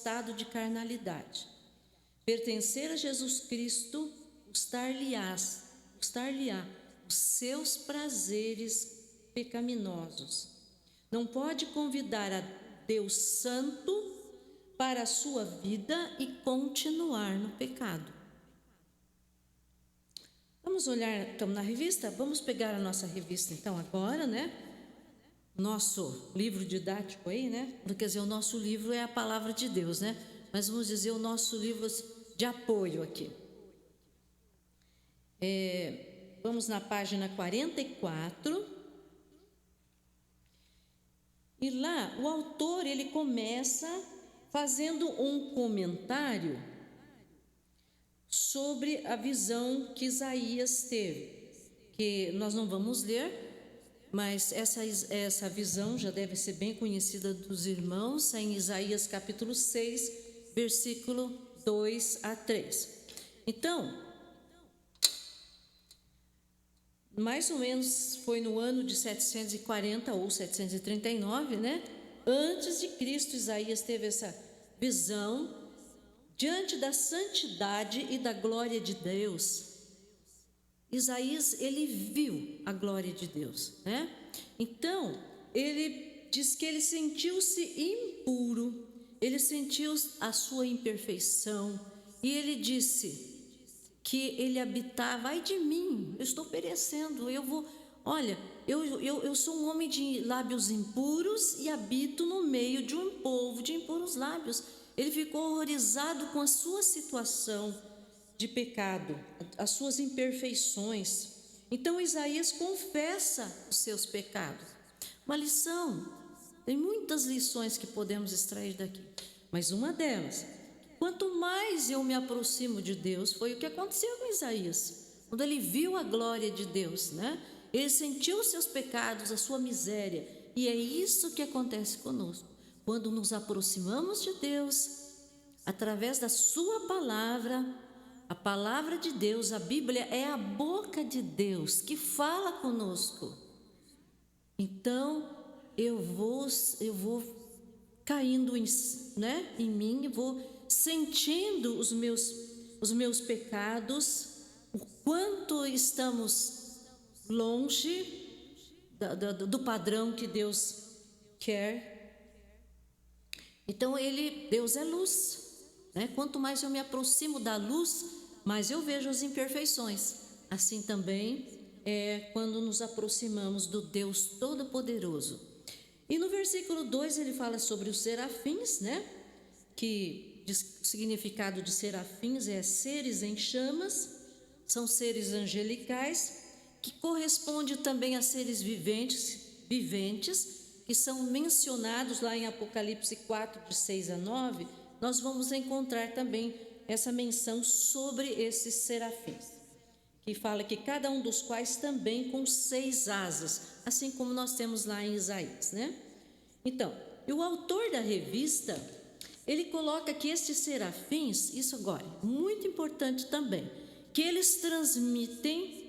estado de carnalidade. Pertencer a Jesus Cristo custar-lhe-á os seus prazeres pecaminosos. Não pode convidar a Deus Santo para a sua vida e continuar no pecado. Vamos olhar, estamos na revista? Vamos pegar a nossa revista então agora, né? Nosso livro didático aí, né? Quer dizer, o nosso livro é a palavra de Deus, né? Mas vamos dizer o nosso livro de apoio aqui. Vamos na página 44. E lá o autor ele começa fazendo um comentário sobre a visão que Isaías teve, que nós não vamos ler, mas essa visão já deve ser bem conhecida dos irmãos, é em Isaías capítulo 6, versículo 2 a 3. Então, mais ou menos foi no ano de 740 ou 739, né? Antes de Cristo, Isaías teve essa visão diante da santidade e da glória de Deus. Isaías, ele viu a glória de Deus, né? Então, ele diz que ele sentiu-se impuro, ele sentiu a sua imperfeição, e ele disse que ele habitava, ai de mim, eu estou perecendo, eu sou um homem de lábios impuros e habito no meio de um povo de impuros lábios. Ele ficou horrorizado com a sua situação de pecado, as suas imperfeições. Então Isaías confessa os seus pecados. Uma lição, tem muitas lições que podemos extrair daqui, mas uma delas, quanto mais eu me aproximo de Deus, foi o que aconteceu com Isaías, quando ele viu a glória de Deus, né? Ele sentiu os seus pecados, a sua miséria, e é isso que acontece conosco. Quando nos aproximamos de Deus, através da sua palavra, a palavra de Deus, a Bíblia é a boca de Deus que fala conosco. Então, eu vou caindo em mim, vou sentindo os meus pecados, o quanto estamos longe do padrão que Deus quer. Então Deus é luz, né? Quanto mais eu me aproximo da luz, mais eu vejo as imperfeições. Assim também é quando nos aproximamos do Deus Todo-Poderoso. E no versículo 2 ele fala sobre os serafins, né? Que o significado de serafins é seres em chamas, são seres angelicais, que corresponde também a seres viventes, que são mencionados lá em Apocalipse 4, de 6 a 9, nós vamos encontrar também essa menção sobre esses serafins, que fala que cada um dos quais também com 6 asas, assim como nós temos lá em Isaías, né? Então, e o autor da revista, ele coloca que estes serafins, isso agora, muito importante também, que eles transmitem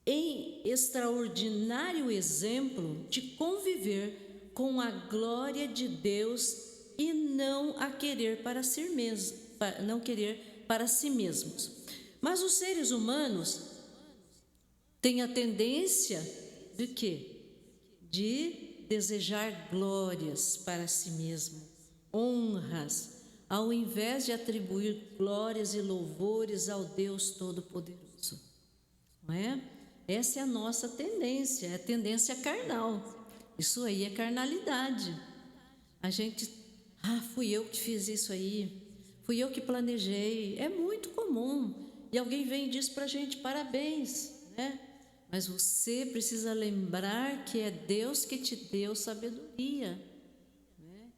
em extraordinário exemplo de conviver com a glória de Deus e não querer para si mesmos. Mas os seres humanos têm a tendência de quê? De desejar glórias para si mesmo, honras, ao invés de atribuir glórias e louvores ao Deus Todo-Poderoso. Não é? Essa é a nossa tendência, é a tendência carnal. Isso aí é carnalidade. A gente, fui eu que fiz isso aí, fui eu que planejei. É muito comum. E alguém vem e diz para a gente, parabéns, né? Mas você precisa lembrar que é Deus que te deu sabedoria, né?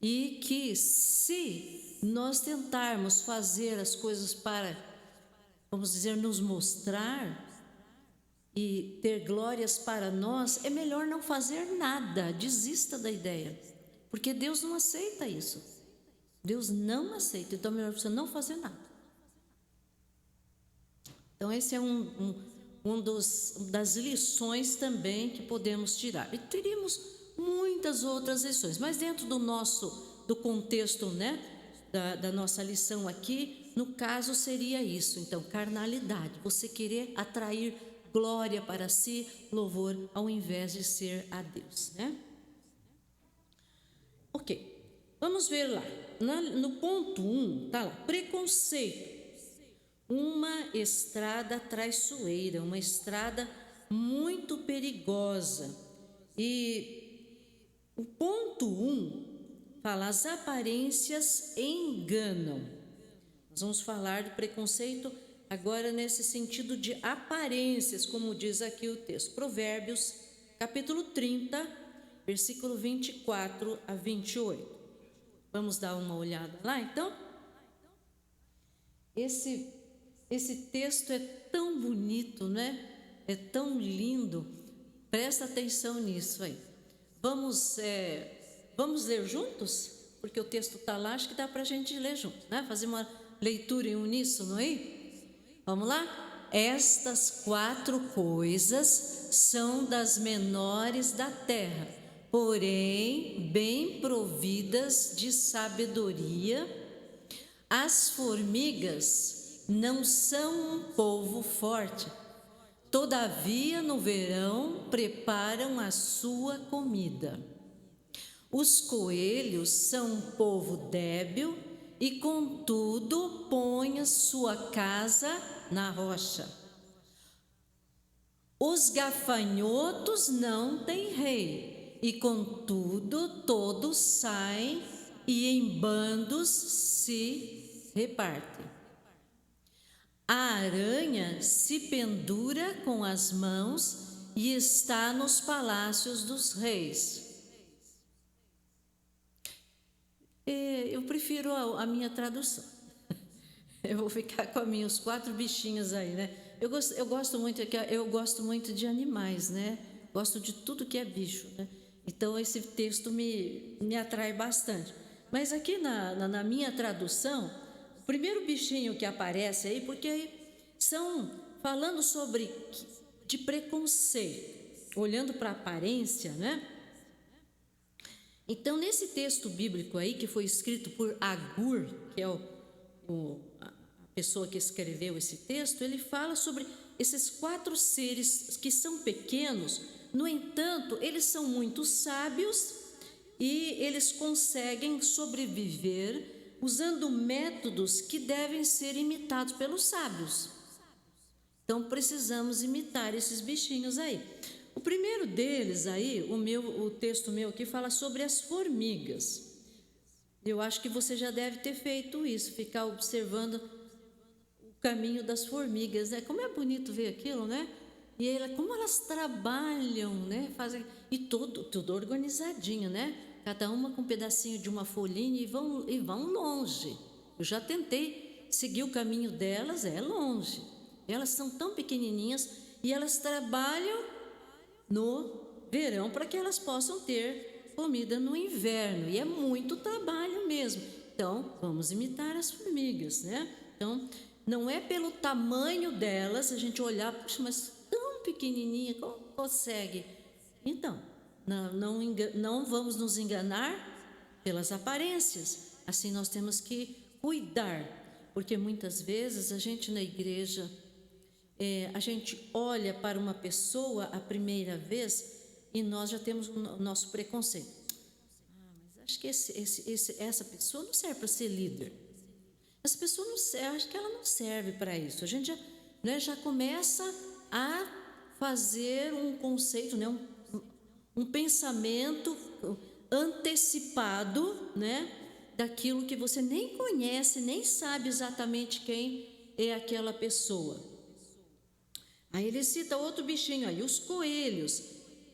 E que se nós tentarmos fazer as coisas para, vamos dizer, nos mostrar e ter glórias para nós, é melhor não fazer nada, desista da ideia, porque Deus não aceita isso. Deus não aceita, então é melhor você não fazer nada. Então esse é das lições também que podemos tirar. E teríamos muitas outras lições, mas dentro do contexto, né, da nossa lição aqui, no caso seria isso. Então, carnalidade, você querer atrair glória para si, louvor, ao invés de ser a Deus, né? Ok, vamos ver lá. No ponto 1, tá lá, preconceito. Uma estrada traiçoeira, uma estrada muito perigosa. E o ponto 1 fala, as aparências enganam. Nós vamos falar do preconceito agora nesse sentido de aparências, como diz aqui o texto. Provérbios, capítulo 30, versículo 24 a 28. Vamos dar uma olhada lá, então? Esse texto é tão bonito, né? É tão lindo. Presta atenção nisso aí. Vamos ler juntos? Porque o texto está lá, acho que dá para a gente ler juntos, né? Fazer uma leitura em uníssono aí? Vamos lá? Estas 4 coisas são das menores da terra, porém bem providas de sabedoria. As formigas não são um povo forte, todavia no verão preparam a sua comida. Os coelhos são um povo débil e contudo põe a sua casa na rocha. Os gafanhotos não têm rei e contudo todos saem e em bandos se repartem. A aranha se pendura com as mãos e está nos palácios dos reis. Eu prefiro a minha tradução. Eu vou ficar com os 4 bichinhos aí, né? Eu gosto muito de animais, né? Gosto de tudo que é bicho, né? Então esse texto me atrai bastante. Mas aqui na minha tradução, o primeiro bichinho que aparece aí, porque são falando de preconceito, olhando para a aparência, né? Então, nesse texto bíblico aí, que foi escrito por Agur, que é a pessoa que escreveu esse texto, ele fala sobre esses 4 seres que são pequenos, no entanto, eles são muito sábios e eles conseguem sobreviver usando métodos que devem ser imitados pelos sábios. Então, precisamos imitar esses bichinhos aí. O primeiro deles aí, o texto meu aqui fala sobre as formigas. Eu acho que você já deve ter feito isso, ficar observando o caminho das formigas, né? Como é bonito ver aquilo, né? E como elas trabalham, né? Fazem, e tudo organizadinho, né? Cada uma com um pedacinho de uma folhinha e vão longe. Eu já tentei seguir o caminho delas, é longe. Elas são tão pequenininhas e elas trabalham no verão para que elas possam ter comida no inverno, e é muito trabalho mesmo. Então, vamos imitar as formigas, né? Então, não é pelo tamanho delas a gente olhar, puxa, mas tão pequenininha, como consegue? Então, não vamos nos enganar pelas aparências. Assim, nós temos que cuidar, porque muitas vezes a gente na igreja a gente olha para uma pessoa a primeira vez e nós já temos o nosso preconceito. Mas acho que essa pessoa não serve para ser líder. Essa pessoa não serve, acho que ela não serve para isso. A gente já começa a fazer um conceito, né, um pensamento antecipado, né, daquilo que você nem conhece, nem sabe exatamente quem é aquela pessoa. Aí ele cita outro bichinho aí, os coelhos.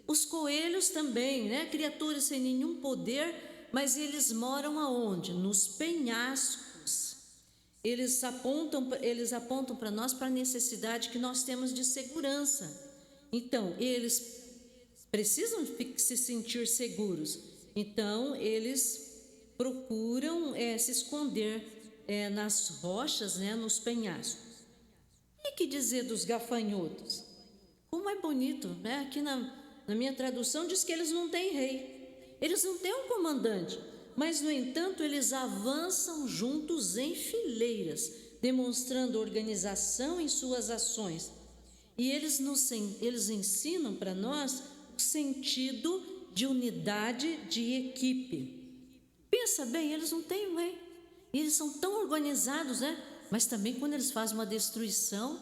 Os coelhos também, né? Criaturas sem nenhum poder, mas eles moram aonde? Nos penhascos. Eles apontam para nós para a necessidade que nós temos de segurança. Então, eles precisam se sentir seguros. Então, eles procuram se esconder nas rochas, né? Nos penhascos. E que dizer dos gafanhotos? Como é bonito, né? Aqui na minha tradução diz que eles não têm rei, eles não têm um comandante, mas, no entanto, eles avançam juntos em fileiras, demonstrando organização em suas ações. E eles ensinam para nós o sentido de unidade de equipe. Pensa bem, eles não têm um rei. Eles são tão organizados, né? Mas também quando eles fazem uma destruição,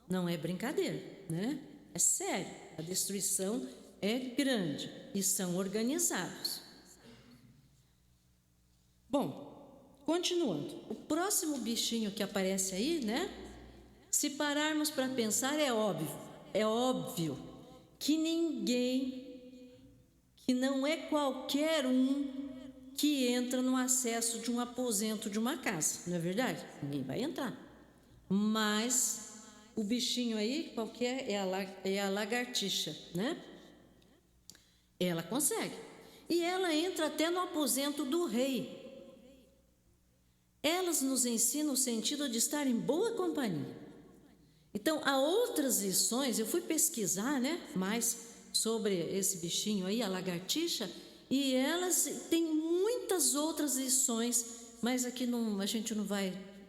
não é brincadeira, né? É sério. A destruição é grande e são organizados. Bom, continuando. O próximo bichinho que aparece aí, né? Se pararmos para pensar, é óbvio que não é qualquer um que entra no acesso de um aposento de uma casa, não é verdade? Ninguém vai entrar. Mas o bichinho aí, qual que é? É a lagartixa, né? Ela consegue. E ela entra até no aposento do rei. Elas nos ensinam o sentido de estar em boa companhia. Então, há outras lições, eu fui pesquisar, né, mais sobre esse bichinho aí, a lagartixa, e elas têm muitas outras lições, mas aqui a gente não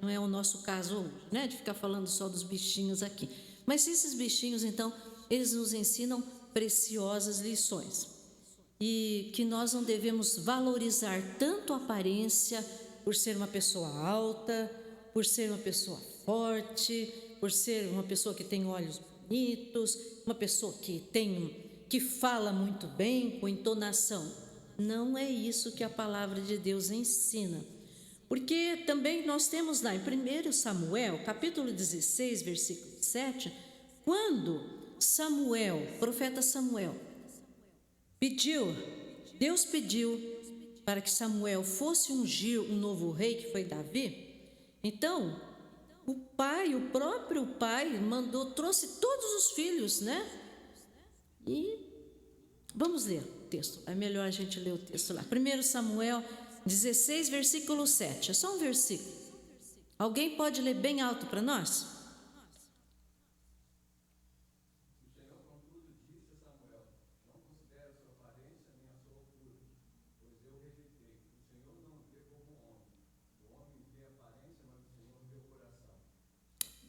é o nosso caso hoje, né, de ficar falando só dos bichinhos aqui. Mas esses bichinhos, então, eles nos ensinam preciosas lições. E que nós não devemos valorizar tanto a aparência, por ser uma pessoa alta, por ser uma pessoa forte, por ser uma pessoa que tem olhos bonitos, uma pessoa que fala muito bem, com entonação. Não é isso que a palavra de Deus ensina. Porque também nós temos lá em 1 Samuel, capítulo 16, versículo 7, quando profeta Samuel, Deus pediu para que Samuel fosse ungir um novo rei, que foi Davi. Então, o próprio pai trouxe todos os filhos, né? E vamos ler o texto, é melhor a gente ler o texto lá. 1 Samuel 16, versículo 7, é só um versículo. Alguém pode ler bem alto para nós?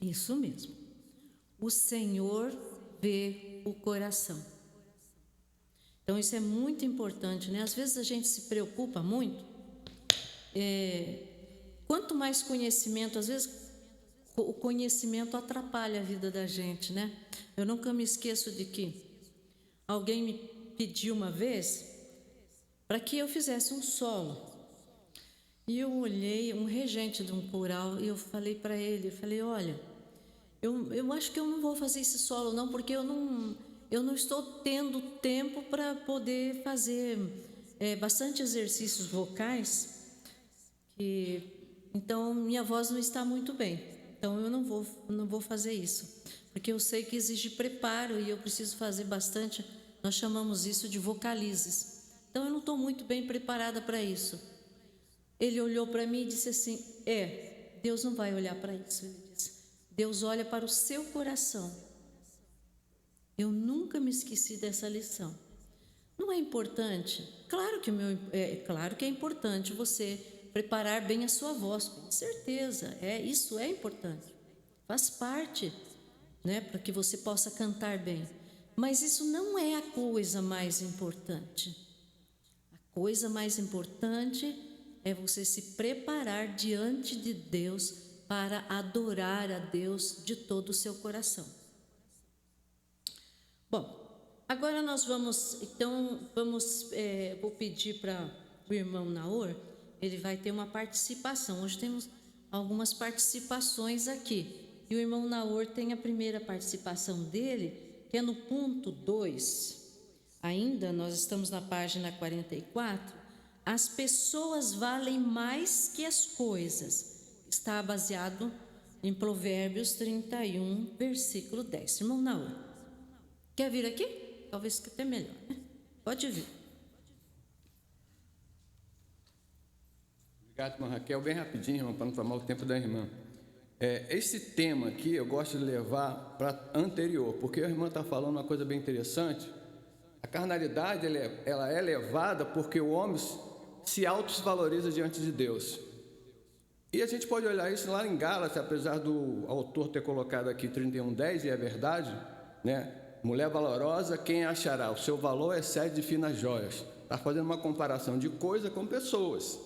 Isso mesmo. O Senhor vê o coração. Então, isso é muito importante, né? Às vezes a gente se preocupa muito. Quanto mais conhecimento, às vezes o conhecimento atrapalha a vida da gente, né? Eu nunca me esqueço de que alguém me pediu uma vez para que eu fizesse um solo. E eu olhei, um regente de um coral, e eu falei para ele, olha, eu acho que eu não vou fazer esse solo não, porque eu não estou tendo tempo para poder fazer bastante exercícios vocais, então minha voz não está muito bem, então eu não vou fazer isso, porque eu sei que exige preparo e eu preciso fazer bastante, nós chamamos isso de vocalizes, então eu não estou muito bem preparada para isso. Ele olhou para mim e disse assim, Deus não vai olhar para isso, ele disse, Deus olha para o seu coração. Eu nunca me esqueci dessa lição. Não é importante? Claro que é importante você preparar bem a sua voz, com certeza, isso é importante. Faz parte, né, para que você possa cantar bem. Mas isso não é a coisa mais importante. A coisa mais importante é você se preparar diante de Deus para adorar a Deus de todo o seu coração. Bom, agora nós vou pedir para o irmão Naor, ele vai ter uma participação. Hoje temos algumas participações aqui. E o irmão Naor tem a primeira participação dele, que é no ponto 2. Ainda nós estamos na página 44. As pessoas valem mais que as coisas. Está baseado em Provérbios 31, versículo 10. Irmão Naor, quer vir aqui? Talvez que até melhor, né? Pode vir. Obrigado, irmã Raquel. Bem rapidinho, irmão, para não tomar o tempo da irmã. Esse tema aqui eu gosto de levar para anterior, porque a irmã está falando uma coisa bem interessante. A carnalidade ela é levada porque o homem se auto-valoriza diante de Deus. E a gente pode olhar isso lá em Gálatas, apesar do autor ter colocado aqui 31:10, e é verdade, né? Mulher valorosa, quem achará? O seu valor excede de finas joias. Está fazendo uma comparação de coisa com pessoas.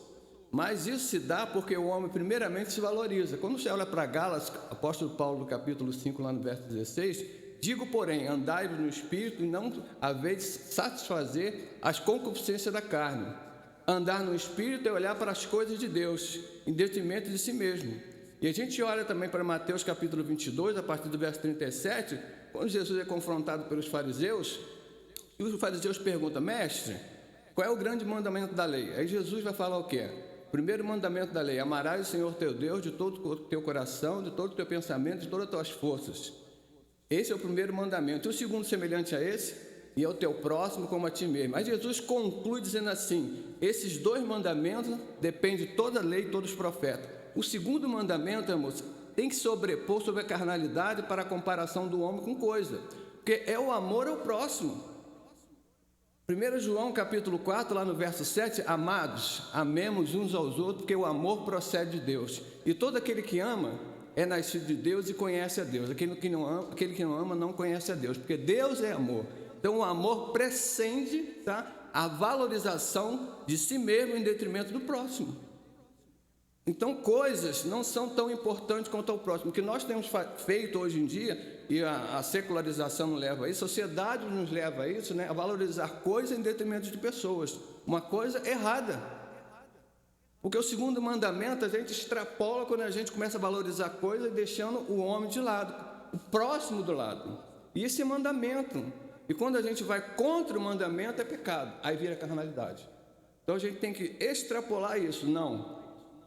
Mas isso se dá porque o homem primeiramente se valoriza. Quando você olha para Gálatas, apóstolo Paulo, no capítulo 5, lá no verso 16, digo, porém, andai no Espírito e não haveis satisfazer as concupiscências da carne. Andar no Espírito é olhar para as coisas de Deus, em detrimento de si mesmo. E a gente olha também para Mateus capítulo 22, a partir do verso 37, quando Jesus é confrontado pelos fariseus, e os fariseus perguntam, mestre, qual é o grande mandamento da lei? Aí Jesus vai falar o quê? O primeiro mandamento da lei, amarás o Senhor teu Deus de todo o teu coração, de todo o teu pensamento, de todas as tuas forças. Esse é o primeiro mandamento. E o segundo semelhante a esse, e ao teu próximo como a ti mesmo. Mas Jesus conclui dizendo assim, esses dois mandamentos dependem de toda a lei e todos os profetas. O segundo mandamento, irmãos, tem que sobrepor sobre a carnalidade para a comparação do homem com coisa, porque é o amor ao próximo. 1 João capítulo 4, lá no verso 7, amados, amemos uns aos outros, porque o amor procede de Deus. E todo aquele que ama é nascido de Deus e conhece a Deus. Aquele que não ama não conhece a Deus, porque Deus é amor. Então o amor precede, tá, a valorização de si mesmo em detrimento do próximo. Então coisas não são tão importantes quanto ao próximo. O que nós temos feito hoje em dia, e a secularização nos leva a isso, a sociedade nos leva a isso, né, a valorizar coisas em detrimento de pessoas. Uma coisa errada. Porque o segundo mandamento a gente extrapola quando a gente começa a valorizar coisas deixando o homem de lado, o próximo do lado. E esse é mandamento. E quando a gente vai contra o mandamento é pecado, aí vira carnalidade. Então a gente tem que extrapolar isso. Não,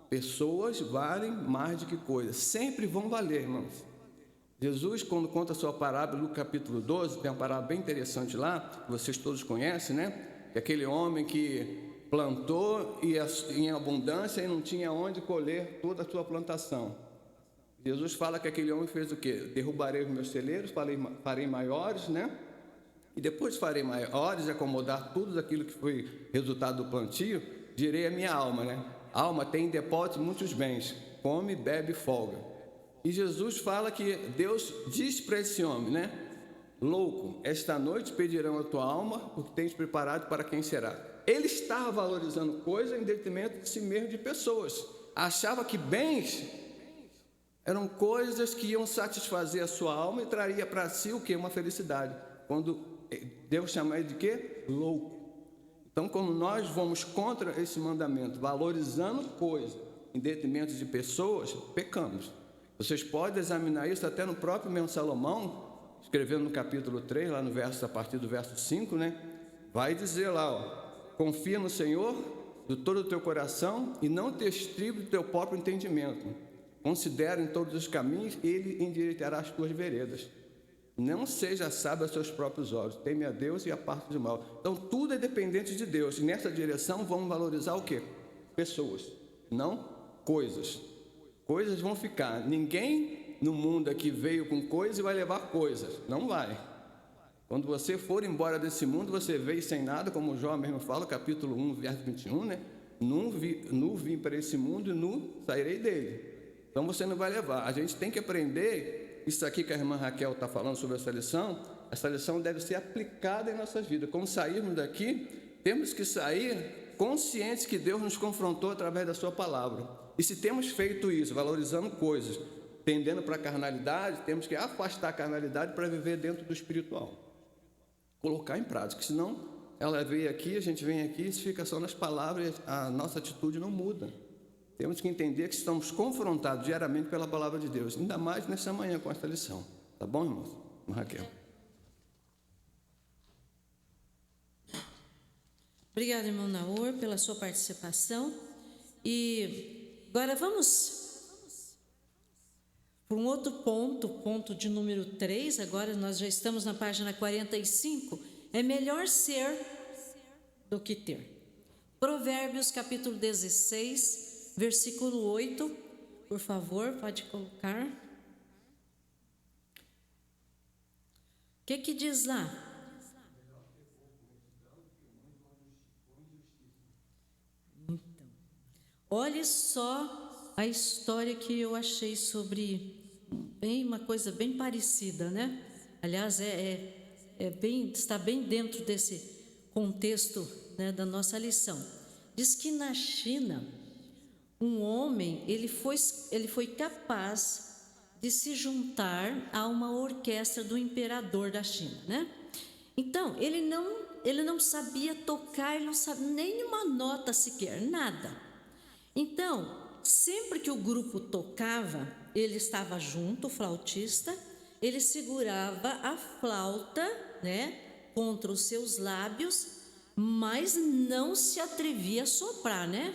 pessoas valem mais do que coisas, sempre vão valer, irmãos. Jesus, quando conta a sua parábola, no capítulo 12, tem uma parábola bem interessante lá, que vocês todos conhecem, né? Que aquele homem que plantou e em abundância e não tinha onde colher toda a sua plantação. Jesus fala que aquele homem fez o quê? Derrubarei os meus celeiros, farei maiores, né? E depois farei maiores e acomodar tudo aquilo que foi resultado do plantio, direi a minha alma, né? Alma tem em depósito muitos bens, come, bebe e folga. E Jesus fala que Deus diz para esse homem, né? Louco, esta noite pedirão a tua alma o que tens preparado para quem será. Ele estava valorizando coisas em detrimento de si mesmo, de pessoas. Achava que bens eram coisas que iam satisfazer a sua alma e traria para si o quê? Uma felicidade. Quando Deus chama ele de quê? Louco. Então, quando nós vamos contra esse mandamento, valorizando coisas em detrimento de pessoas, pecamos. Vocês podem examinar isso até no próprio mesmo Salomão, escrevendo no capítulo 3, lá no verso, a partir do verso 5, né? Vai dizer lá, ó, confia no Senhor de todo o teu coração e não te estribe do teu próprio entendimento. Considera em todos os caminhos, ele endireitará as tuas veredas. Não seja sábio aos seus próprios olhos, teme a Deus e a parte do mal. Então tudo é dependente de Deus, e nessa direção vamos valorizar o quê? Pessoas, não coisas. Coisas vão ficar. Ninguém no mundo aqui veio com coisas e vai levar coisas, não vai. Quando você for embora desse mundo, você veio sem nada, como Jó mesmo fala, capítulo 1, verso 21, né? Nu vim para esse mundo e nu sairei dele. Então você não vai levar. A gente tem que aprender. Isso aqui que a irmã Raquel está falando sobre essa lição deve ser aplicada em nossas vidas. Quando sairmos daqui, temos que sair conscientes que Deus nos confrontou através da sua palavra. E se temos feito isso, valorizando coisas, tendendo para a carnalidade, temos que afastar a carnalidade para viver dentro do espiritual. Colocar em prática, senão ela veio aqui, a gente vem aqui, isso fica só nas palavras, a nossa atitude não muda. Temos que entender que estamos confrontados diariamente pela palavra de Deus, ainda mais nessa manhã com esta lição. Tá bom, irmãos? Raquel. Obrigada, irmão Naor, pela sua participação. E agora vamos para um outro ponto de número 3. Agora nós já estamos na página 45. É melhor ser do que ter. Provérbios, capítulo 16, versículo 8. Por favor, pode colocar. O que diz lá? Olhe só a história que eu achei sobre uma coisa bem parecida, né? Aliás, está bem dentro desse contexto, né, da nossa lição. Diz que na China, um homem ele foi capaz de se juntar a uma orquestra do imperador da China, né? Então, ele não sabia tocar, ele não sabia nenhuma nota sequer, nada. Então, sempre que o grupo tocava, ele estava junto, o flautista, ele segurava a flauta, né, contra os seus lábios, mas não se atrevia a soprar, né?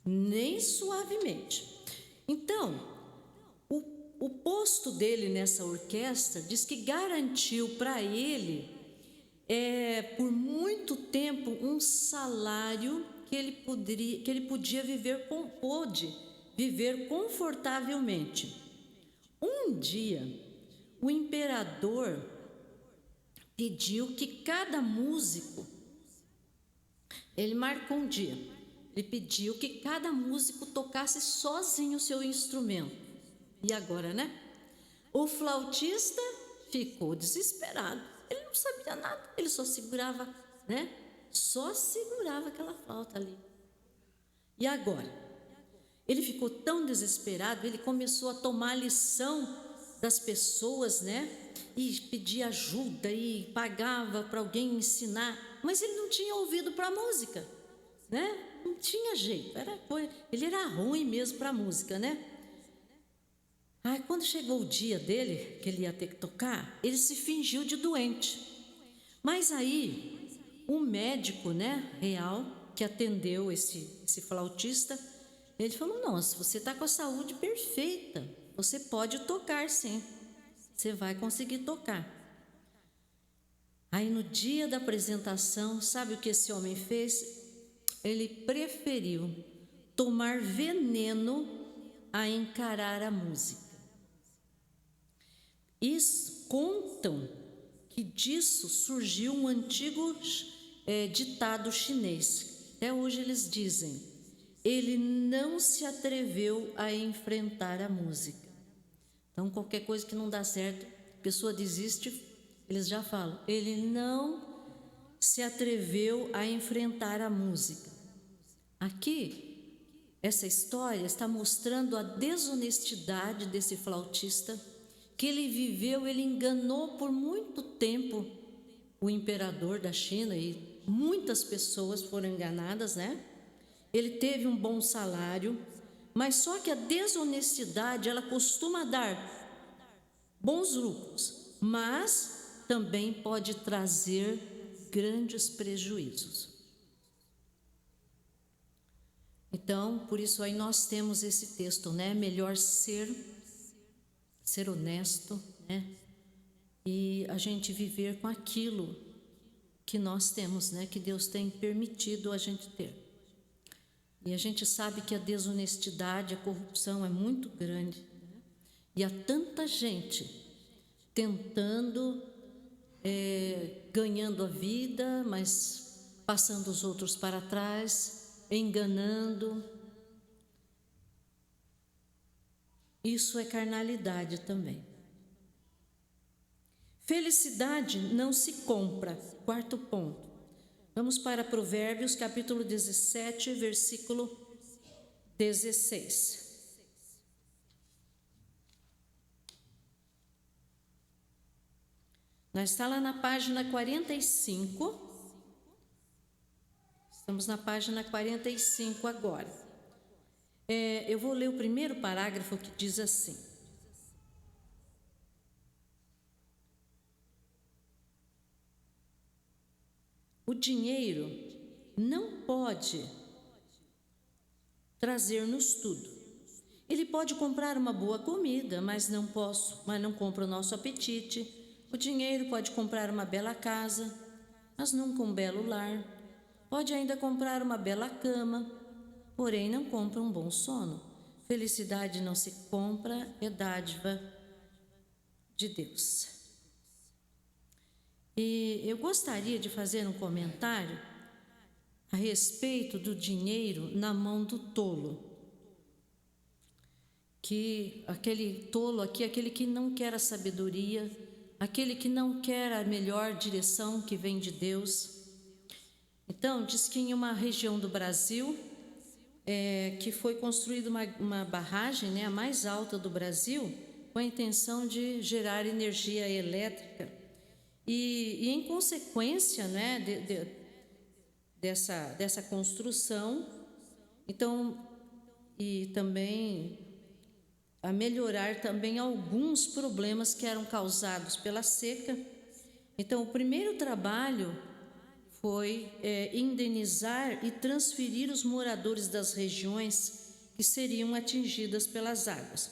Nem suavemente. Então, o posto dele nessa orquestra diz que garantiu para ele, por muito tempo, um salário que ele podia pôde viver confortavelmente. Um dia, o imperador pediu que cada músico, ele marcou um dia, ele pediu que cada músico tocasse sozinho o seu instrumento. E agora, né? O flautista ficou desesperado. Ele não sabia nada, ele só segurava, né? Só segurava aquela flauta ali. E agora? Ele ficou tão desesperado, ele começou a tomar lição das pessoas, né? E pedia ajuda e pagava para alguém ensinar, mas ele não tinha ouvido para a música, né? Não tinha jeito, ele era ruim mesmo para a música, né? Aí, quando chegou o dia dele, que ele ia ter que tocar, ele se fingiu de doente. Mas aí, o médico, né, real, que atendeu esse flautista, ele falou: não, se você está com a saúde perfeita, você pode tocar sim, você vai conseguir tocar. Aí, no dia da apresentação, sabe o que esse homem fez? Ele preferiu tomar veneno a encarar a música. Contam que disso surgiu um antigo ditado chinês. Até hoje eles dizem: ele não se atreveu a enfrentar a música. Então, qualquer coisa que não dá certo, a pessoa desiste, eles já falam: ele não se atreveu a enfrentar a música. Aqui, essa história está mostrando a desonestidade desse flautista, que ele enganou por muito tempo o imperador da China, e muitas pessoas foram enganadas, né? Ele teve um bom salário, mas só que a desonestidade, ela costuma dar bons lucros, mas também pode trazer grandes prejuízos. Então, por isso aí nós temos esse texto, né? Melhor ser honesto, né? E a gente viver com aquilo que nós temos, né? Que Deus tem permitido a gente ter. E a gente sabe que a desonestidade, a corrupção é muito grande, né? E há tanta gente tentando, ganhando a vida, mas passando os outros para trás, enganando. Isso é carnalidade também. Felicidade não se compra. Quarto ponto. Vamos para Provérbios, capítulo 17, versículo 16. Nós está lá na página 45. Estamos na página 45 agora. Eu vou ler o primeiro parágrafo, que diz assim: o dinheiro não pode trazer-nos tudo. Ele pode comprar uma boa comida, mas não compra o nosso apetite. O dinheiro pode comprar uma bela casa, mas nunca um belo lar. Pode ainda comprar uma bela cama, porém não compra um bom sono. Felicidade não se compra, é dádiva de Deus. E eu gostaria de fazer um comentário a respeito do dinheiro na mão do tolo. Que aquele tolo aqui, aquele que não quer a sabedoria, aquele que não quer a melhor direção que vem de Deus. Então, diz que em uma região do Brasil, que foi construída uma barragem, né, a mais alta do Brasil, com a intenção de gerar energia elétrica. E em consequência, né, dessa construção, então, e também a melhorar também alguns problemas que eram causados pela seca. Então, o primeiro trabalho foi indenizar e transferir os moradores das regiões que seriam atingidas pelas águas.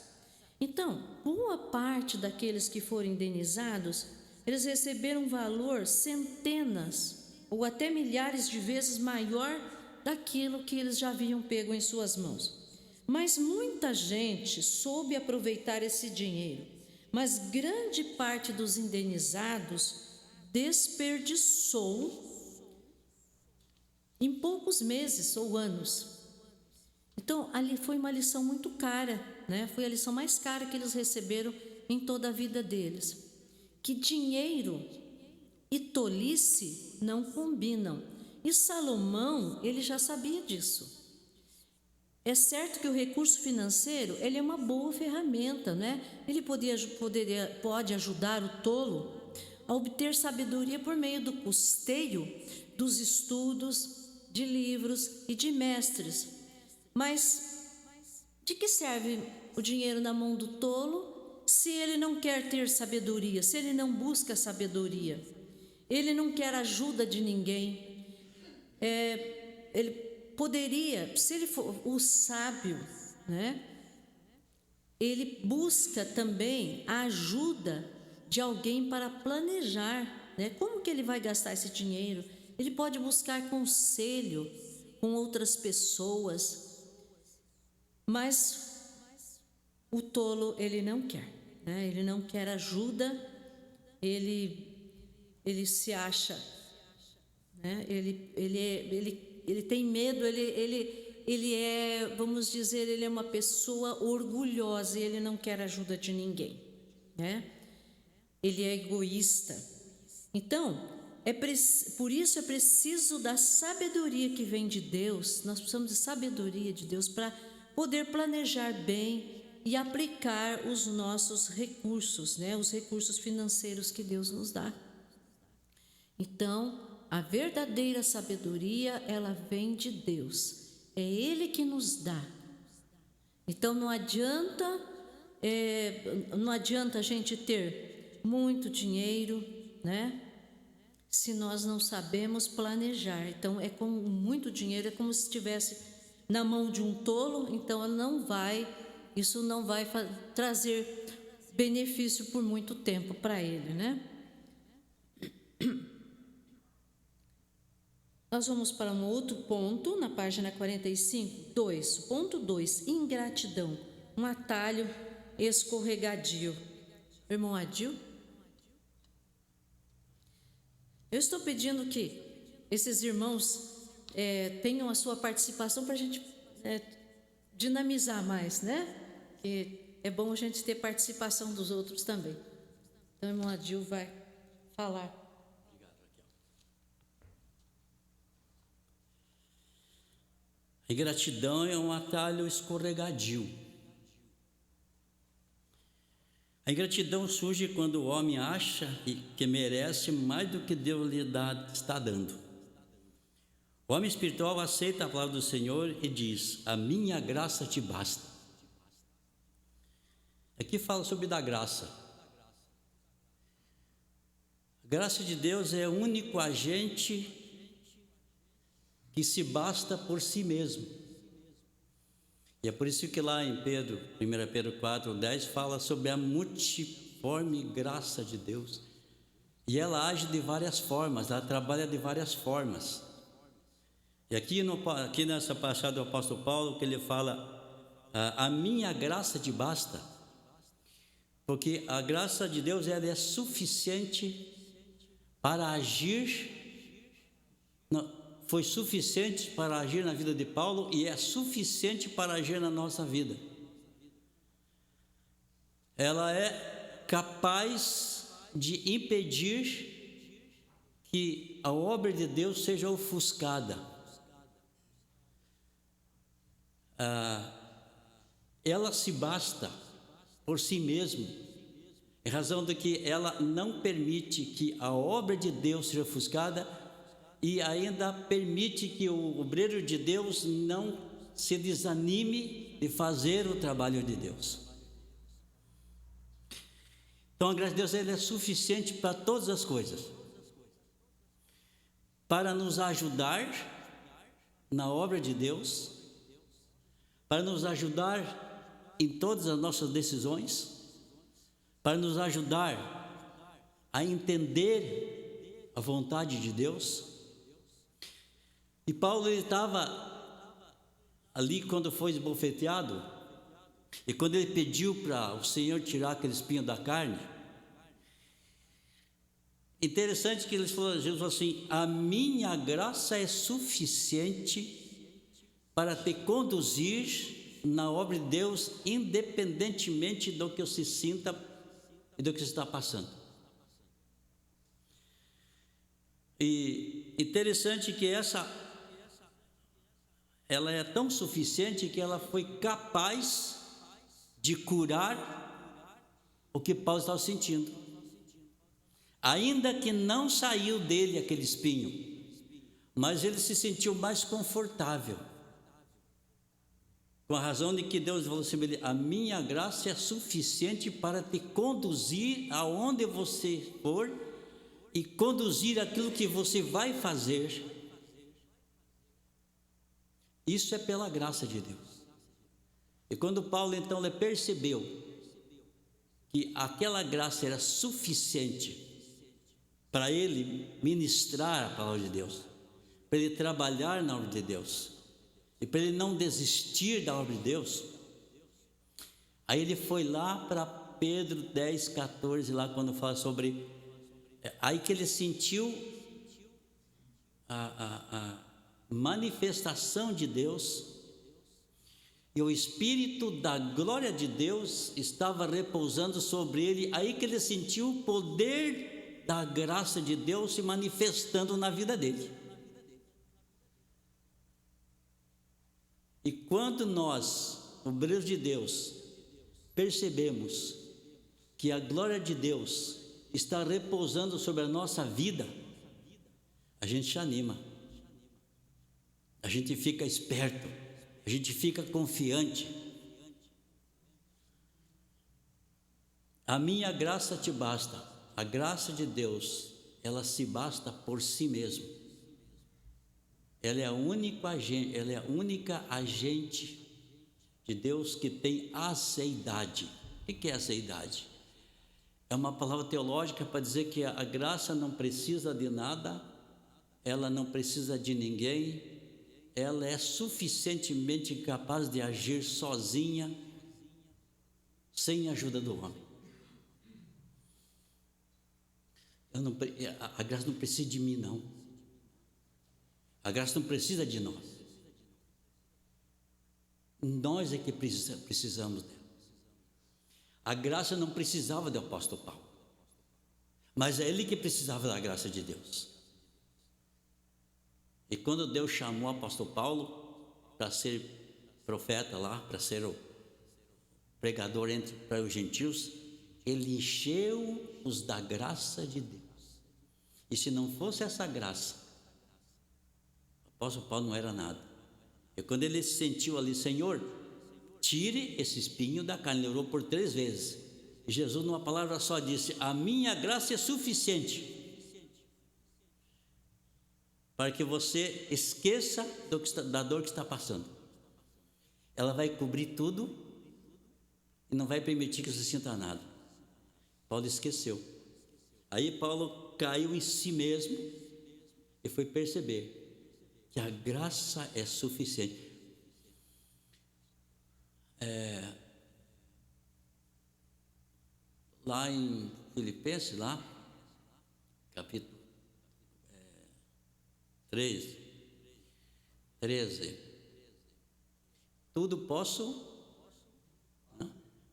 Então, boa parte daqueles que foram indenizados, eles receberam um valor centenas ou até milhares de vezes maior daquilo que eles já haviam pego em suas mãos. Mas muita gente soube aproveitar esse dinheiro, mas grande parte dos indenizados desperdiçou em poucos meses ou anos. Então, ali foi uma lição muito cara, né? Foi a lição mais cara que eles receberam em toda a vida deles. Que dinheiro e tolice não combinam. E Salomão, ele já sabia disso. É certo que o recurso financeiro, ele é uma boa ferramenta, né? Ele pode ajudar o tolo a obter sabedoria por meio do custeio dos estudos, de livros e de mestres. Mas de que serve o dinheiro na mão do tolo se ele não quer ter sabedoria, se ele não busca sabedoria? Ele não quer ajuda de ninguém. Ele poderia, se ele for o sábio, né? Ele busca também a ajuda de alguém para planejar, né? Como que ele vai gastar esse dinheiro? Ele pode buscar conselho com outras pessoas, mas o tolo ele não quer, né? Ele não quer ajuda, ele se acha, né? Ele tem medo, ele é, vamos dizer, ele é uma pessoa orgulhosa e ele não quer ajuda de ninguém, né? Ele é egoísta. Então, por isso é preciso da sabedoria que vem de Deus. Nós precisamos de sabedoria de Deus para poder planejar bem e aplicar os nossos recursos, né? Os recursos financeiros que Deus nos dá. Então, a verdadeira sabedoria, ela vem de Deus. É Ele que nos dá. Então, não adianta a gente ter muito dinheiro, né? Se nós não sabemos planejar. Então, com muito dinheiro, é como se estivesse na mão de um tolo, então isso não vai trazer benefício por muito tempo para ele, né? Nós vamos para um outro ponto, na página 45, 2. Ponto 2, ingratidão, um atalho escorregadio. Irmão Adil? Eu estou pedindo que esses irmãos tenham a sua participação para a gente dinamizar mais, né? Que é bom a gente ter participação dos outros também. Então, o irmão Adil vai falar. A ingratidão é um atalho escorregadio. A ingratidão surge quando o homem acha que merece mais do que Deus lhe está dando. O homem espiritual aceita a palavra do Senhor e diz: a minha graça te basta. Aqui fala sobre da graça. A graça de Deus é o único agente que se basta por si mesmo. E é por isso que lá em 1 Pedro 4:10 fala sobre a multiforme graça de Deus. E ela age de várias formas, ela trabalha de várias formas. E aqui nessa passagem do apóstolo Paulo, que ele fala, a minha graça te basta. Porque a graça de Deus, ela é suficiente para agir foi suficiente para agir na vida de Paulo e é suficiente para agir na nossa vida. Ela é capaz de impedir que a obra de Deus seja ofuscada. Ela se basta por si mesma, em razão de que ela não permite que a obra de Deus seja ofuscada e ainda permite que o obreiro de Deus não se desanime de fazer o trabalho de Deus. Então a graça de Deus ela é suficiente para todas as coisas, para nos ajudar na obra de Deus, para nos ajudar em todas as nossas decisões, para nos ajudar a entender a vontade de Deus. E Paulo ele estava ali quando foi esbofeteado, e quando ele pediu para o Senhor tirar aquele espinho da carne, interessante que Jesus falou assim: a minha graça é suficiente para te conduzir na obra de Deus, independentemente do que você sinta e do que você está passando. E interessante que ela é tão suficiente que ela foi capaz de curar o que Paulo estava sentindo, ainda que não saiu dele aquele espinho, mas ele se sentiu mais confortável, com a razão de que Deus falou assim: a minha graça é suficiente para te conduzir aonde você for e conduzir aquilo que você vai fazer. Isso é pela graça de Deus. E quando Paulo então ele percebeu que aquela graça era suficiente para ele ministrar a palavra de Deus, para ele trabalhar na obra de Deus e para ele não desistir da obra de Deus, aí ele foi lá para Pedro 10, 14, lá quando fala sobre, aí que ele sentiu a manifestação de Deus, e o Espírito da glória de Deus estava repousando sobre ele, aí que ele sentiu o poder da graça de Deus se manifestando na vida dele. E quando nós, obreiros de Deus, percebemos que a glória de Deus está repousando sobre a nossa vida, a gente se anima, a gente fica esperto, a gente fica confiante. A minha graça te basta. A graça de Deus, ela se basta por si mesma. Ela é a única agente de Deus que tem aceidade. O que é aceidade? É uma palavra teológica para dizer que a graça não precisa de nada, ela não precisa de ninguém, ela é suficientemente capaz de agir sozinha, sem a ajuda do homem. A graça não precisa de mim, não. A graça não precisa de nós. Nós é que precisamos dela. A graça não precisava do apóstolo Paulo, mas é ele que precisava da graça de Deus. E quando Deus chamou o apóstolo Paulo para ser profeta lá, para ser o pregador para os gentios, ele encheu-os da graça de Deus. E se não fosse essa graça, o apóstolo Paulo não era nada. E quando ele se sentiu ali: Senhor, tire esse espinho da carne, ele orou por 3 vezes. E Jesus, numa palavra só, disse: a minha graça é suficiente para que você esqueça da dor que está passando. Ela vai cobrir tudo e não vai permitir que você sinta nada. Paulo esqueceu. Aí Paulo caiu em si mesmo e foi perceber que a graça é suficiente. Lá em Filipenses, capítulo 3, 13. Tudo posso,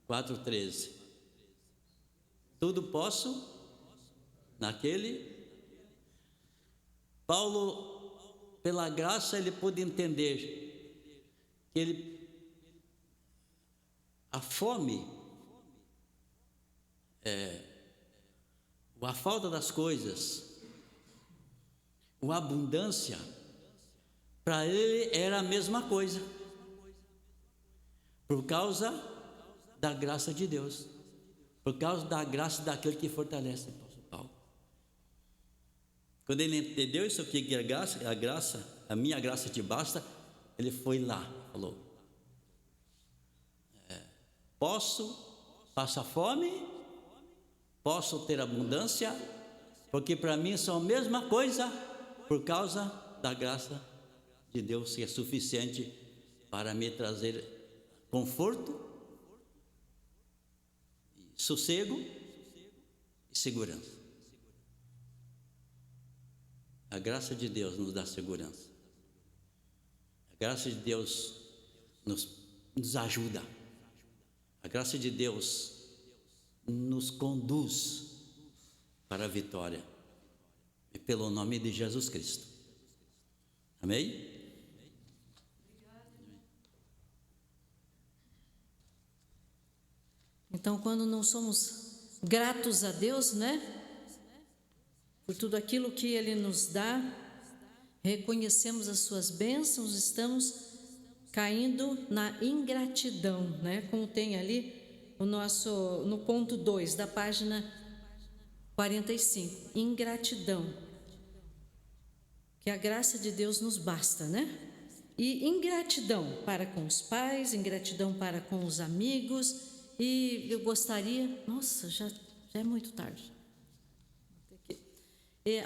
4:13. Tudo posso naquele. Paulo, pela graça, ele pôde entender que a fome, a falta das coisas, a abundância, para ele era a mesma coisa, por causa da graça de Deus, por causa da graça daquele que fortalece o apóstolo Paulo. Quando ele entendeu isso aqui, que a minha graça te basta, ele foi lá, falou: posso passar fome, posso ter abundância, porque para mim são a mesma coisa, por causa da graça de Deus, que é suficiente para me trazer conforto, sossego e segurança. A graça de Deus nos dá segurança. A graça de Deus nos ajuda. A graça de Deus nos conduz para a vitória. E pelo nome de Jesus Cristo. Amém? Então, quando não somos gratos a Deus, né? Por tudo aquilo que Ele nos dá, reconhecemos as suas bênçãos, estamos caindo na ingratidão, né? Como tem ali no ponto 2 da página 45, ingratidão. Que a graça de Deus nos basta, né? E ingratidão para com os pais, ingratidão para com os amigos. E eu gostaria, já é muito tarde.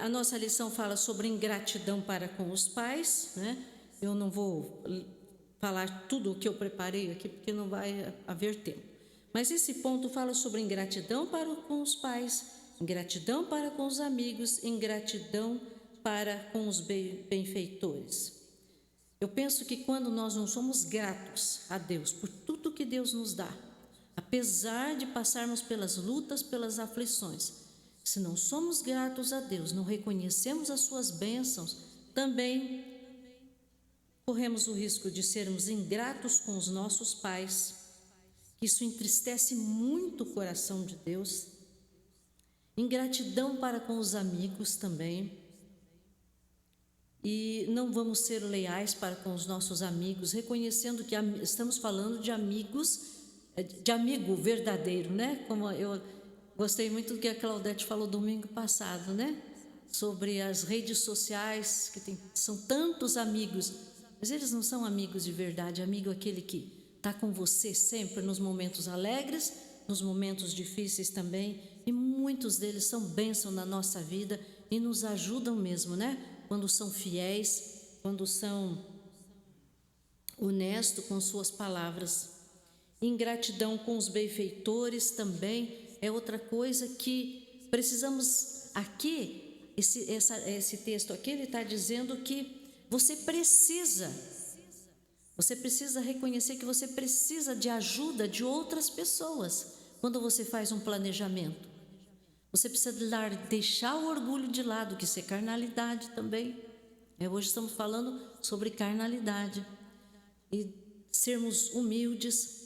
A nossa lição fala sobre ingratidão para com os pais, né? Eu não vou falar tudo o que eu preparei aqui, porque não vai haver tempo. Mas esse ponto fala sobre ingratidão para com os pais, ingratidão para com os amigos, ingratidão para com os benfeitores. Eu penso que quando nós não somos gratos a Deus por tudo que Deus nos dá, apesar de passarmos pelas lutas, pelas aflições, se não somos gratos a Deus, não reconhecemos as suas bênçãos, também corremos o risco de sermos ingratos com os nossos pais. Isso entristece muito o coração de Deus. Ingratidão para com os amigos também. E não vamos ser leais para com os nossos amigos, reconhecendo que estamos falando de amigos, de amigo verdadeiro, né? Como eu gostei muito do que a Claudete falou domingo passado, né? Sobre as redes sociais, que são tantos amigos, mas eles não são amigos de verdade. Amigo é aquele que está com você sempre nos momentos alegres, nos momentos difíceis também, e muitos deles são bênção na nossa vida e nos ajudam mesmo, né? Quando são fiéis, quando são honestos com suas palavras. Ingratidão com os benfeitores também é outra coisa que precisamos aqui. Esse texto aqui, ele está dizendo que você precisa reconhecer que você precisa de ajuda de outras pessoas quando você faz um planejamento. Você precisa deixar o orgulho de lado, que isso é carnalidade também. Hoje estamos falando sobre carnalidade. E sermos humildes,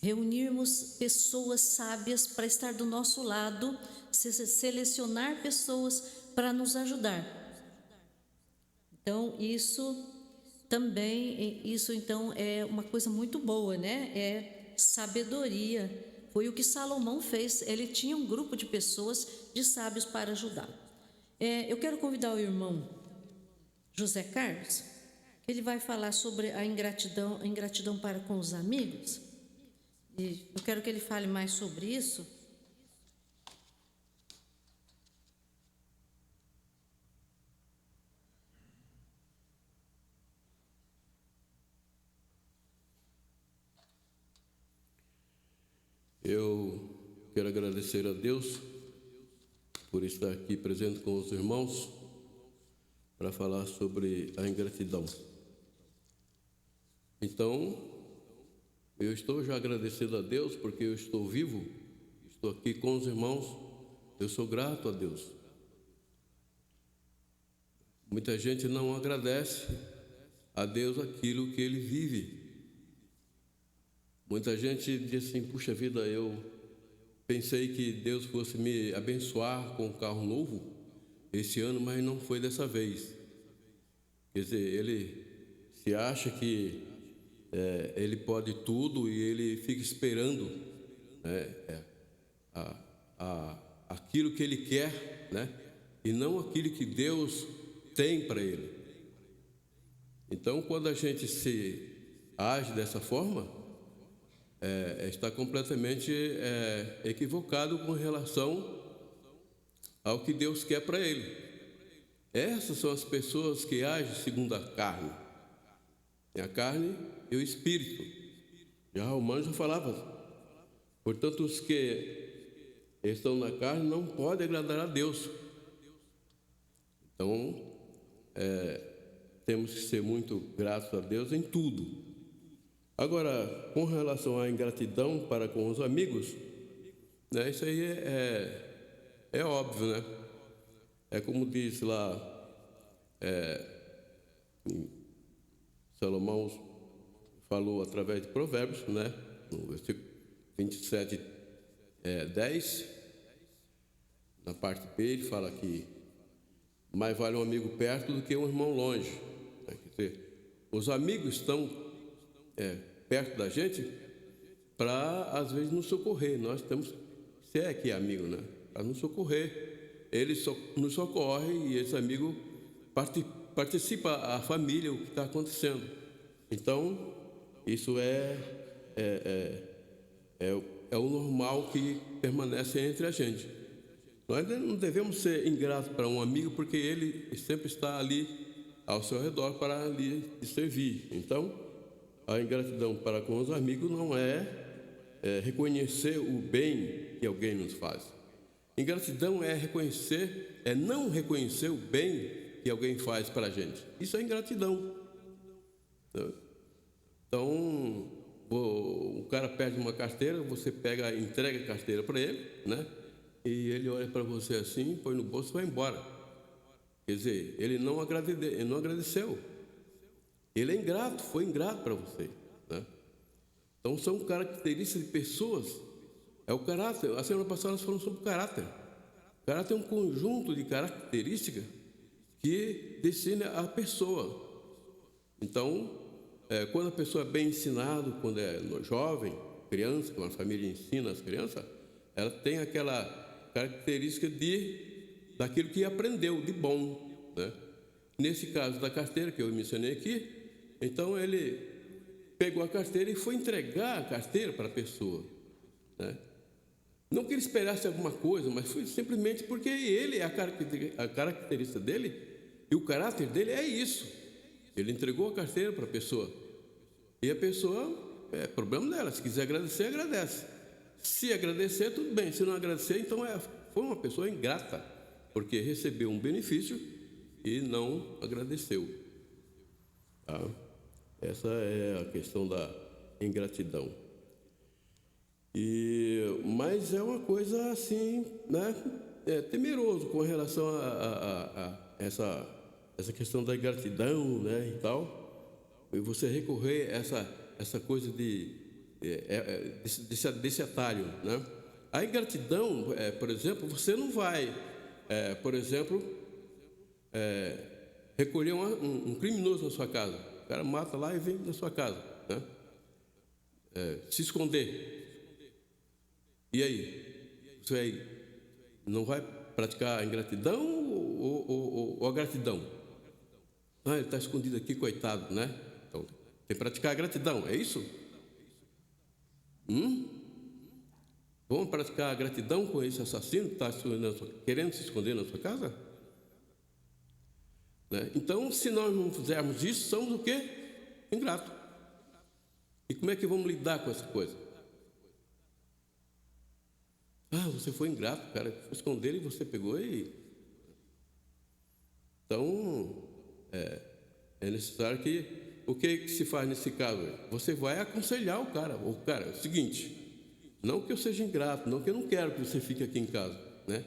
reunirmos pessoas sábias para estar do nosso lado, selecionar pessoas para nos ajudar. Então, isso então é uma coisa muito boa, né? É sabedoria. Foi o que Salomão fez. Ele tinha um grupo de pessoas, de sábios para ajudar. Eu quero convidar o irmão José Carlos, que ele vai falar sobre a ingratidão para com os amigos. E eu quero que ele fale mais sobre isso. Eu quero agradecer a Deus por estar aqui presente com os irmãos para falar sobre a ingratidão. Então, eu estou já agradecido a Deus porque eu estou vivo, estou aqui com os irmãos, eu sou grato a Deus. Muita gente não agradece a Deus aquilo que ele vive. Muita gente diz assim, puxa vida, eu pensei que Deus fosse me abençoar com um carro novo esse ano, mas não foi dessa vez. Quer dizer, ele se acha que ele pode tudo e ele fica esperando, né, aquilo que ele quer, né, e não aquilo que Deus tem para ele. Então, quando a gente se age dessa forma, está completamente equivocado com relação ao que Deus quer para ele. Essas são as pessoas que agem segundo a carne. Tem a carne e o espírito. Já Romanos já falava. Portanto, os que estão na carne não podem agradar a Deus. Então, temos que ser muito gratos a Deus em tudo. Agora, com relação à ingratidão para com os amigos, né, isso aí é óbvio, né? É como diz lá, Salomão falou através de Provérbios, né? No versículo 27, 10, na parte B, ele fala que mais vale um amigo perto do que um irmão longe. Quer dizer, os amigos estão perto da gente para, às vezes, nos socorrer. Nós temos, se é que é amigo, né? Para nos socorrer. Ele nos socorre e esse amigo participa a família, o que está acontecendo. Então, isso é o normal que permanece entre a gente. Nós não devemos ser ingratos para um amigo porque ele sempre está ali ao seu redor para lhe servir. Então, a ingratidão para com os amigos não é reconhecer o bem que alguém nos faz. Ingratidão é não reconhecer o bem que alguém faz para a gente. Isso é ingratidão. Então, o cara perde uma carteira, você entrega a carteira para ele, né? E ele olha para você assim, põe no bolso e vai embora. Quer dizer, ele não agradeceu. Ele é ingrato, foi ingrato para você, né? Então, são características de pessoas. É o caráter. A semana passada nós falamos sobre o caráter. O caráter é um conjunto de características que define a pessoa. Então, quando a pessoa é bem ensinada, quando é jovem, criança, que uma família ensina as crianças, ela tem aquela característica daquilo que aprendeu de bom, né? Nesse caso da carteira que eu mencionei aqui, então ele pegou a carteira e foi entregar a carteira para a pessoa, né? Não que ele esperasse alguma coisa, mas foi simplesmente porque ele, a característica dele e o caráter dele é isso. Ele entregou a carteira para a pessoa. E a pessoa, é problema dela. Se quiser agradecer, agradece. Se agradecer, tudo bem. Se não agradecer, então foi uma pessoa ingrata, porque recebeu um benefício e não agradeceu. Tá? Essa é a questão da ingratidão. Mas é uma coisa assim, né? Temeroso com relação a essa questão da ingratidão, né, e tal. E você recorrer a essa coisa desse atalho, né? A ingratidão, por exemplo, você não vai, por exemplo, recolher um criminoso na sua casa. O cara mata lá e vem na sua casa, né? Se esconder. E aí? Você não vai praticar a ingratidão ou a gratidão? Ele está escondido aqui, coitado, né? Então, tem que praticar a gratidão, é isso? Vamos praticar a gratidão com esse assassino que está querendo se esconder na sua casa? Né? Então, se nós não fizermos isso, somos o quê? Ingrato. E como é que vamos lidar com essa coisa? Você foi ingrato, cara, foi esconder e você pegou e... Então, é necessário que o que se faz nesse caso? Você vai aconselhar o cara. O cara, é o seguinte, não que eu seja ingrato, não que eu não quero que você fique aqui em casa, né?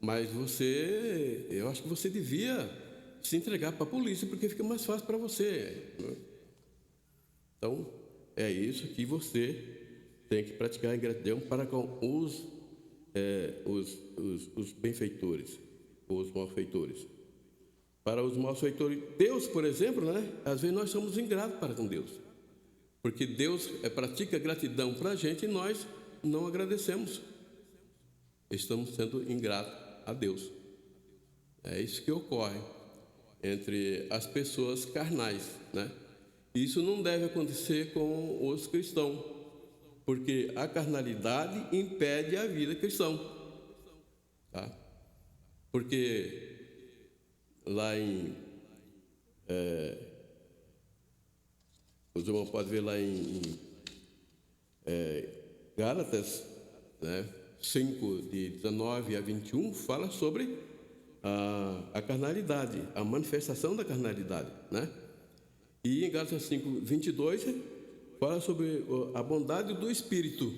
Mas eu acho que você devia se entregar para a polícia, porque fica mais fácil para você, né? Então, é isso que você tem que praticar a ingratidão para com os benfeitores, os malfeitores. Para os malfeitores, Deus, por exemplo, né? Às vezes nós somos ingratos para com Deus, porque Deus pratica gratidão para a gente e nós não agradecemos. Estamos sendo ingratos a Deus. É isso que ocorre entre as pessoas carnais, né? Isso não deve acontecer com os cristãos, porque a carnalidade impede a vida cristã, tá? Porque lá em os irmãos podem ver lá em Gálatas, né, 5, de 19 a 21, fala sobre a carnalidade, a manifestação da carnalidade, né? E em Gálatas 5, 22, fala sobre a bondade do Espírito.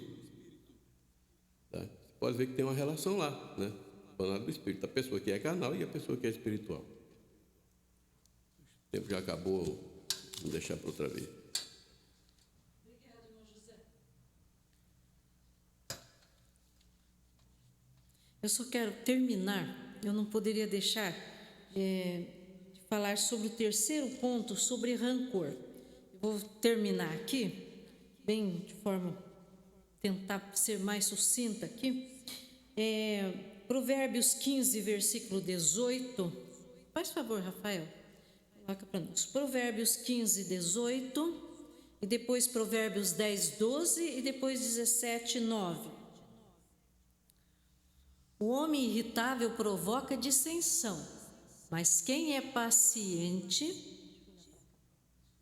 Tá? Você pode ver que tem uma relação lá, né? A bondade do Espírito, a pessoa que é carnal e a pessoa que é espiritual. O tempo já acabou, vou deixar para outra vez. Obrigada, irmão José. Eu só quero terminar, eu não poderia deixar de falar sobre o terceiro ponto, sobre rancor. Eu vou terminar aqui, bem de forma, tentar ser mais sucinta aqui. Provérbios 15, versículo 18. Faz favor, Rafael, coloca para nós. Provérbios 15, 18, e depois Provérbios 10, 12, e depois 17, 9. O homem irritável provoca dissensão, mas quem é paciente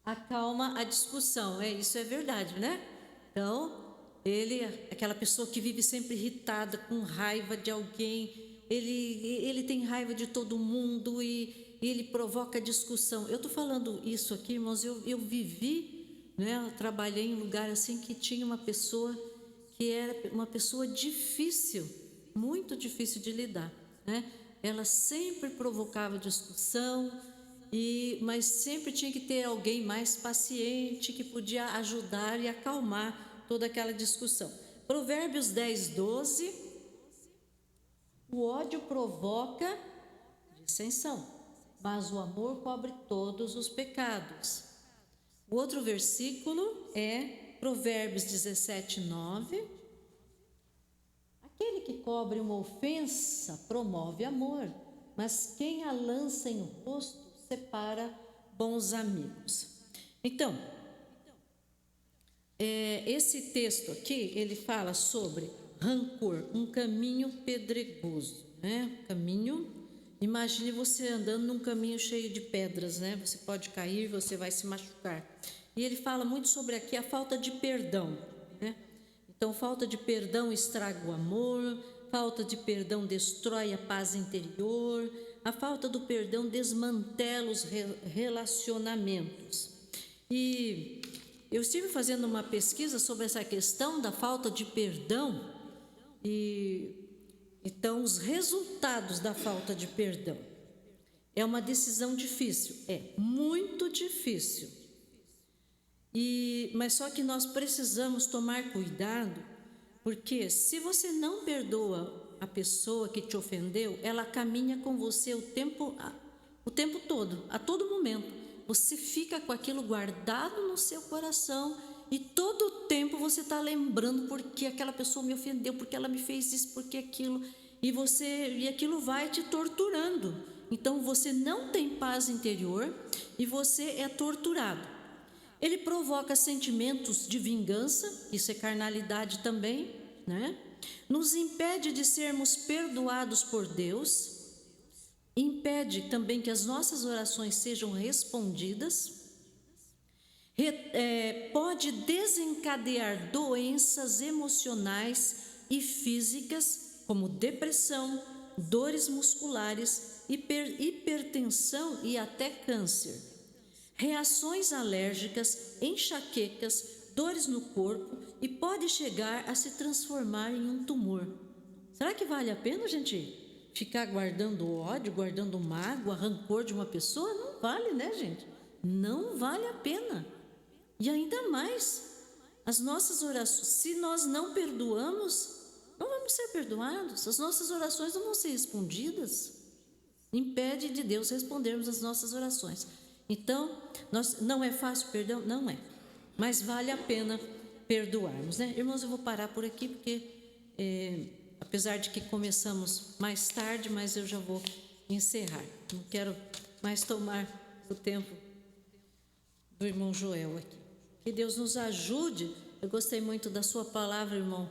acalma a discussão. Isso é verdade, né? Então, aquela pessoa que vive sempre irritada, com raiva de alguém, ele tem raiva de todo mundo e ele provoca discussão. Eu estou falando isso aqui, irmãos, eu vivi, né? Eu trabalhei em um lugar assim que tinha uma pessoa que era uma pessoa difícil, muito difícil de lidar, né? Ela sempre provocava discussão, mas sempre tinha que ter alguém mais paciente que podia ajudar e acalmar toda aquela discussão. Provérbios 10, 12. O ódio provoca dissensão, mas o amor cobre todos os pecados. O outro versículo é Provérbios 17, 9. Aquele que cobre uma ofensa promove amor, mas quem a lança em rosto separa bons amigos. Então, esse texto aqui, ele fala sobre rancor, um caminho pedregoso, né? Imagine você andando num caminho cheio de pedras, né? Você pode cair, você vai se machucar. E ele fala muito sobre aqui a falta de perdão, né? Então, falta de perdão estraga o amor, falta de perdão destrói a paz interior, a falta do perdão desmantela os relacionamentos. E eu estive fazendo uma pesquisa sobre essa questão da falta de perdão e então os resultados da falta de perdão. É uma decisão difícil, muito difícil. Mas só que nós precisamos tomar cuidado, porque se você não perdoa a pessoa que te ofendeu, ela caminha com você o tempo todo, a todo momento. Você fica com aquilo guardado no seu coração e todo o tempo você está lembrando porque aquela pessoa me ofendeu, porque ela me fez isso, porque aquilo, e aquilo vai te torturando. Então você não tem paz interior e você é torturado. Ele provoca sentimentos de vingança, isso é carnalidade também, né? Nos impede de sermos perdoados por Deus, impede também que as nossas orações sejam respondidas, pode desencadear doenças emocionais e físicas, como depressão, dores musculares, hipertensão e até câncer. reações alérgicas, enxaquecas, dores no corpo e pode chegar a se transformar em um tumor. Será que vale a pena, gente, ficar guardando ódio, guardando mágoa, rancor de uma pessoa? Não vale, né, gente? Não vale a pena. E ainda mais, as nossas orações, se nós não perdoamos, não vamos ser perdoados, as nossas orações não vão ser respondidas. Impede de Deus respondermos as nossas orações. Então, não é fácil perdão? Não é. Mas vale a pena perdoarmos, né? Irmãos, eu vou parar por aqui, porque apesar de que começamos mais tarde, mas eu já vou encerrar. Não quero mais tomar o tempo do irmão Joel aqui. Que Deus nos ajude. Eu gostei muito da sua palavra, irmão,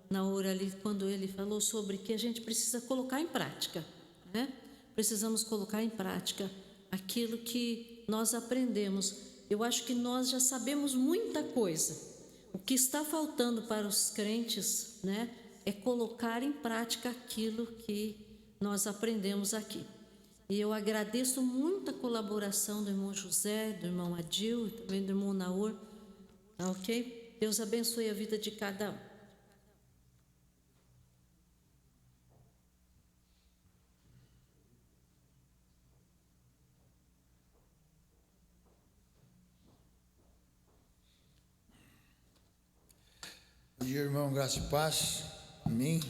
na hora ali, quando ele falou sobre que a gente precisa colocar em prática, né? Precisamos colocar em prática aquilo que nós aprendemos. Eu acho que nós já sabemos muita coisa. O que está faltando para os crentes, né, é colocar em prática aquilo que nós aprendemos aqui. E eu agradeço muito a colaboração do irmão José, do irmão Adil e também do irmão Naor. Tá, ok? Deus abençoe a vida de cada um. Bom dia, irmão, graça e paz. Amém.